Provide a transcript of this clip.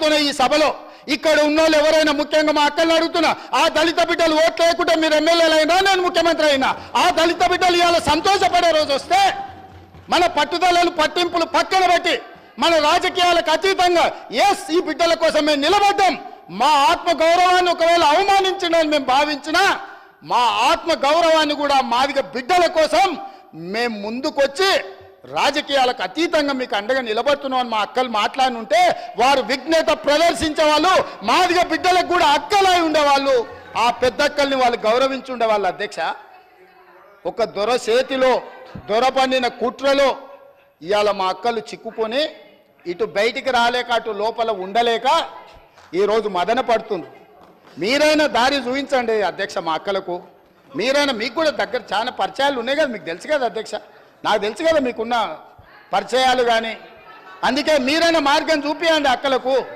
అడుగుతున్నా ఈ సభలో, ఇక్కడ ఉన్నోళ్ళు ఎవరైనా, ముఖ్యంగా మా అక్కల్ని అడుగుతున్నా, ఆ దళిత బిడ్డలు ఓట్లు లేకుండా మీరు ఎమ్మెల్యేలు అయినా, నేను ముఖ్యమంత్రి అయినా, ఆ దళిత బిడ్డలు ఇవాళ సంతోషపడే రోజు వస్తే మన పట్టుదలలు పట్టింపులు పక్కన పెట్టి మన రాజకీయాలకు అతీతంగా ఎస్ ఈ బిడ్డల కోసం మేము నిలబడ్డాం, మా ఆత్మ గౌరవాన్ని ఒకవేళ అవమానించడం మేము భావించినా మా ఆత్మ గౌరవాన్ని కూడా మాదిగ బిడ్డల కోసం మేము ముందుకొచ్చి రాజకీయాలకు అతీతంగా మీకు అండగా నిలబడుతున్నాం అని మా అక్కలు మాట్లాడుంటే వారు విఘ్నత ప్రదర్శించే వాళ్ళు, మాదిగ బిడ్డలకు కూడా అక్కలై ఉండేవాళ్ళు, ఆ పెద్దక్కల్ని వాళ్ళు గౌరవించి ఉండేవాళ్ళు. అధ్యక్ష, ఒక దొర చేతిలో దొర పండిన కుట్రలో ఇవాళ మా అక్కలు చిక్కుకొని ఇటు బయటికి రాలేక అటు లోపల ఉండలేక ఈరోజు మదన పడుతున్నారు. మీరైనా దారి చూపించండి అధ్యక్ష మా అక్కలకు. మీరైనా, మీకు కూడా దగ్గర చాలా పరిచయాలు ఉన్నాయి కదా, మీకు తెలుసు కదా అధ్యక్ష, నాకు తెలుసు కదా మీకున్న పరిచయాలు. కానీ అందుకే మీరైనా మార్గం చూపించండి అక్కలకు.